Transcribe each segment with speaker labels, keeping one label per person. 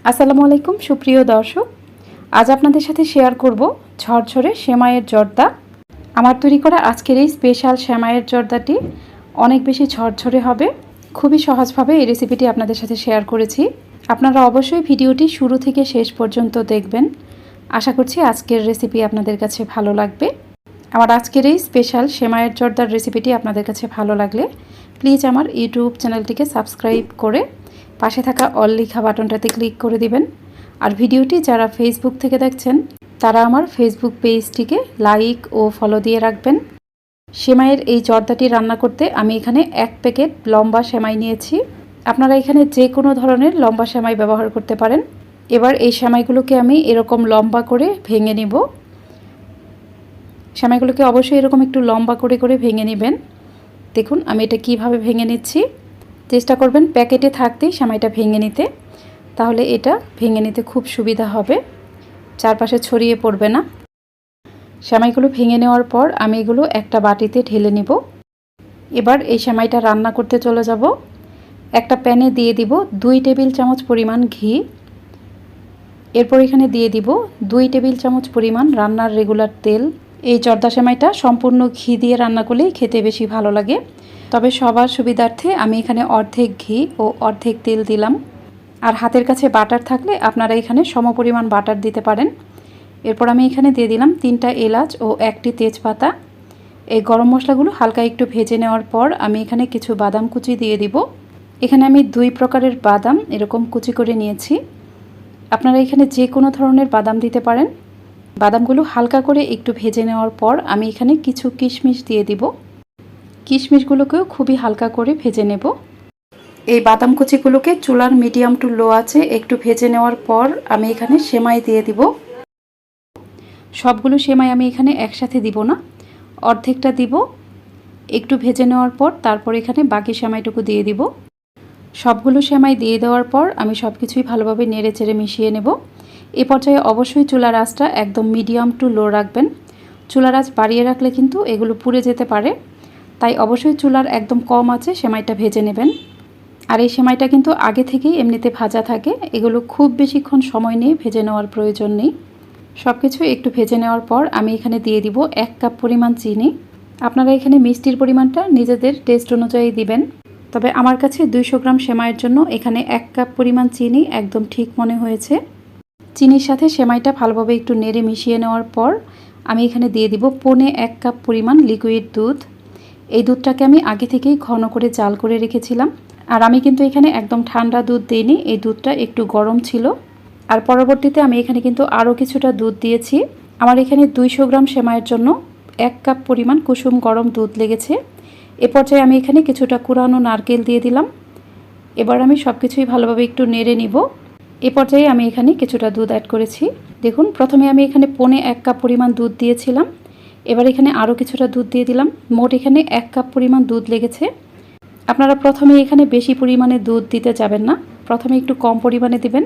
Speaker 1: আসসালামু আলাইকুম সুপ্রিয় দর্শক, আজ আপনাদের সাথে শেয়ার করব ঝরঝরে সেমাইয়ের জর্দা। আমার তৈরি করা আজকের এই স্পেশাল সেমাইয়ের জর্দাটি অনেক বেশি ঝরঝরে হবে। খুবই সহজভাবে এই রেসিপিটি আপনাদের সাথে শেয়ার করেছি। আপনারা অবশ্যই ভিডিওটি শুরু থেকে শেষ পর্যন্ত দেখবেন। আশা করছি আজকের রেসিপি আপনাদের কাছে ভালো লাগবে। আমার আজকের এই স্পেশাল সেমাইয়ের জর্দার রেসিপিটি আপনাদের কাছে ভালো লাগলে প্লিজ আমার ইউটিউব চ্যানেলটিকে সাবস্ক্রাইব করে পাশে থাকা অল লেখা বাটনটাতে ক্লিক করে দিবেন। আর ভিডিওটি যারা ফেসবুক থেকে দেখছেন তারা আমার ফেসবুক পেজটিকে লাইক ও ফলো দিয়ে রাখবেন। সেমাইয়ের এই জর্দাটি রান্না করতে আমি এখানে 1 প্যাকেট লম্বা সেমাই নিয়েছি। আপনারা এখানে যে কোনো ধরনের লম্বা সেমাই ব্যবহার করতে পারেন। এবার এই সেমাইগুলোকে আমি এরকম লম্বা করে ভেঙে নিব। সেমাইগুলোকে অবশ্যই এরকম একটু লম্বা করে করে ভেঙে নেবেন। দেখুন আমি এটা কিভাবে ভেঙে নিচ্ছি। চেষ্টা করবেন প্যাকেটে থাকতেই সেমাইটা ভেঙে নিতে, তাহলে এটা ভেঙে নিতে খুব সুবিধা হবে, চারপাশে ছড়িয়ে পড়বে না। সেমাইগুলো ভেঙে নেওয়ার পর আমি এগুলো একটা বাটিতে ঢেলে নিব। এবার এই সেমাইটা রান্না করতে চলে যাব। একটা প্যানে দিয়ে দিব 2 টেবিল চামচ পরিমাণ ঘি। এরপর এখানে দিয়ে দিব 2 টেবিল চামচ পরিমাণ রান্নার রেগুলার তেল। এই জর্দা সেমাইটা সম্পূর্ণ ঘি দিয়ে রান্না করলেই খেতে বেশি ভালো লাগে, তবে সবার সুবিধার্থে আমি এখানে অর্ধেক ঘি ও অর্ধেক তেল দিলাম। আর হাতের কাছে বাটার থাকলে আপনারা এখানে সমপরিমাণ বাটার দিতে পারেন। এরপর আমি এখানে দিয়ে দিলাম 3টা এলাচ ও 1টি তেজপাতা। এই গরম মশলাগুলো হালকা একটু ভেজে নেওয়ার পর আমি এখানে কিছু বাদাম কুচি দিয়ে দিব। এখানে আমি 2 প্রকারের বাদাম এরকম কুচি করে নিয়েছি। আপনারা এখানে যে কোনো ধরনের বাদাম দিতে পারেন। বাদামগুলো হালকা করে একটু ভেজে নেওয়ার পর আমি এখানে কিছু কিশমিশ দিয়ে দিব। কিশমিশগুলোকেও খুবই হালকা করে ভেজে নেব। এই বাদাম কুচিগুলোকে চুলার মিডিয়াম টু লো আছে একটু ভেজে নেওয়ার পর আমি এখানে সেমাই দিয়ে দিব। সবগুলো সেমাই আমি এখানে একসাথে দিব না, অর্ধেকটা দিব। একটু ভেজে নেওয়ার পর তারপর এখানে বাকি সেমাইটুকু দিয়ে দিব। সবগুলো সেমাই দিয়ে দেওয়ার পর আমি সব কিছুই ভালোভাবে নেড়ে চেড়ে মিশিয়ে নেব। এ পর্যায়ে অবশ্যই চুলার আঁচটা একদম মিডিয়াম টু লো রাখবেন। চুলার আঁচ বাড়িয়ে রাখলে কিন্তু এগুলো পুড়ে যেতে পারে, তাই অবশ্যই চুলার একদম কম আঁচে সেমাইটা ভেজে নেবেন। আর এই সেমাইটা কিন্তু আগে থেকেই এমনিতে ভাজা থাকে, এগুলো খুব বেশিক্ষণ সময় নিয়ে ভেজে নেওয়ার প্রয়োজন নেই। সব কিছু একটু ভেজে নেওয়ার পর আমি এখানে দিয়ে দিব 1 কাপ পরিমাণ চিনি। আপনারা এখানে মিষ্টির পরিমাণটা নিজেদের টেস্ট অনুযায়ী দিবেন, তবে আমার কাছে 200 গ্রাম সেমাইয়ের জন্য এখানে 1 কাপ পরিমাণ চিনি একদম ঠিক মনে হয়েছে। চিনির সাথে সেমাইটা ভালোভাবে একটু নেড়ে মিশিয়ে নেওয়ার পর আমি এখানে দিয়ে দিব 1.25 কাপ পরিমাণ লিকুইড দুধ। এই দুধটাকে আমি আগে থেকেই ঘন করে জাল করে রেখেছিলাম। আর আমি কিন্তু এখানে একদম ঠান্ডা দুধ দিইনি, এই দুধটা একটু গরম ছিল। আর পরবর্তীতে আমি এখানে কিন্তু আরও কিছুটা দুধ দিয়েছি। আমার এখানে 200 গ্রাম সেমাইয়ের জন্য 1 কাপ পরিমাণ কুসুম গরম দুধ লেগেছে। এ পর্যায়ে আমি এখানে কিছুটা কুড়ানো নারকেল দিয়ে দিলাম। এবার আমি সব কিছুই ভালোভাবে একটু নেড়ে নিব। এ পর্যায়ে আমি এখানে কিছুটা দুধ অ্যাড করেছি। দেখুন প্রথমে আমি এখানে 1.25 কাপ পরিমাণ দুধ দিয়েছিলাম, এবার এখানে আরও কিছুটা দুধ দিয়ে দিলাম। মোট এখানে 1 কাপ পরিমাণ দুধ লেগেছে। আপনারা প্রথমে এখানে বেশি পরিমাণে দুধ দিতে যাবেন না, প্রথমে একটু কম পরিমাণে দিবেন।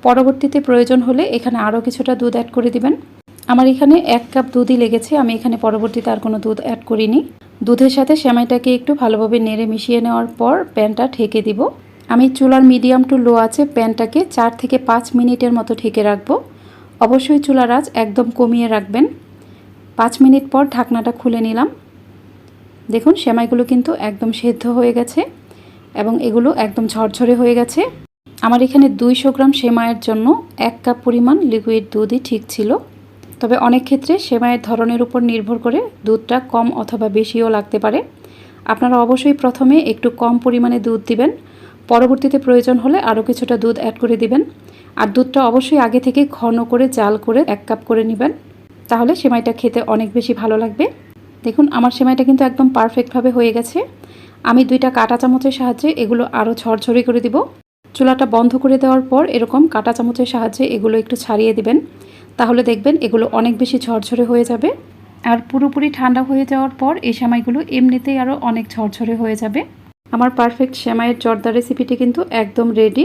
Speaker 1: পরবর্তীতে প্রয়োজন হলে এখানে আরও কিছুটা দুধ অ্যাড করে দিবেন। আমার এখানে 1 কাপ দুধই লেগেছে, আমি এখানে পরবর্তীতে আর কোনো দুধ অ্যাড করিনি। দুধের সাথে সেমাইটাকে একটু ভালোভাবে নেড়ে মিশিয়ে নেওয়ার পর প্যানটা ঢেকে দিব। আমি চুলার মিডিয়াম টু লো আছে প্যানটাকে 4 থেকে 5 মিনিটের মতো ঢেকে রাখবো। অবশ্যই চুলার আঁচ একদম কমিয়ে রাখবেন। 5 মিনিট পর ঢাকনাটা খুলে নিলাম। দেখুন সেমাইগুলো কিন্তু একদম সেদ্ধ হয়ে গেছে এবং এগুলো একদম ঝরঝরে হয়ে গেছে। আমার এখানে 200 গ্রাম সেমাইয়ের জন্য 1 কাপ পরিমাণ লিকুইড দুধই ঠিক ছিল, তবে অনেক ক্ষেত্রে সেমাইয়ের ধরনের উপর নির্ভর করে দুধটা কম অথবা বেশিও লাগতে পারে। আপনারা অবশ্যই প্রথমে একটু কম পরিমাণে দুধ দিবেন, পরবর্তীতে প্রয়োজন হলে আরও কিছুটা দুধ অ্যাড করে দিবেন। আর দুধটা অবশ্যই আগে থেকে ঘন করে জাল করে 1 কাপ করে নেবেন, তাহলে সেমাইটা খেতে অনেক বেশি ভালো লাগবে। দেখুন আমার সেমাইটা কিন্তু একদম পারফেক্টভাবে হয়ে গেছে। আমি 2টা কাঁটা চামচের সাহায্যে এগুলো আরও ঝরঝরে করে দিব। চুলাটা বন্ধ করে দেওয়ার পর এরকম কাঁটা চামচের সাহায্যে এগুলো একটু ছাড়িয়ে দিবেন, তাহলে দেখবেন এগুলো অনেক বেশি ঝরঝরে হয়ে যাবে। আর পুরোপুরি ঠান্ডা হয়ে যাওয়ার পর এই সেমাইগুলো এমনিতেই আরও অনেক ঝরঝরে হয়ে যাবে। আমার পারফেক্ট সেমাইয়ের জর্দা রেসিপিটি কিন্তু একদম রেডি।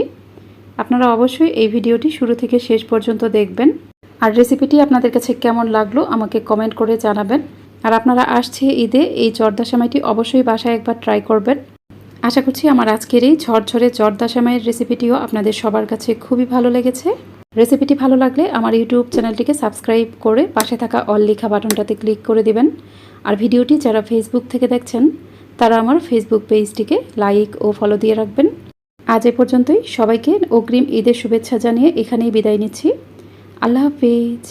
Speaker 1: আপনারা অবশ্যই এই ভিডিওটি শুরু থেকে শেষ পর্যন্ত দেখবেন। আর রেসিপিটি আপনাদের কাছে কেমন লাগলো আমাকে কমেন্ট করে জানাবেন। আর আপনারা আসছে ঈদে এই জর্দা সেমাইটি অবশ্যই বাসায় একবার ট্রাই করবেন। আশা করছি আমার আজকের এই ঝরঝরে জর্দা সেমাইয়ের রেসিপিটিও আপনাদের সবার কাছে খুবই ভালো লেগেছে। রেসিপিটি ভালো লাগলে আমার ইউটিউব চ্যানেলটিকে সাবস্ক্রাইব করে পাশে থাকা অল লেখা বাটনটাতে ক্লিক করে দিবেন। আর ভিডিওটি যারা ফেসবুক থেকে দেখছেন তারা আমার ফেসবুক পেজটিকে লাইক ও ফলো দিয়ে রাখবেন। আজ এ পর্যন্তই। সবাইকে অগ্রিম ঈদের শুভেচ্ছা জানিয়ে এখানেই বিদায় নিচ্ছি। আল্লাহ হাফেজ।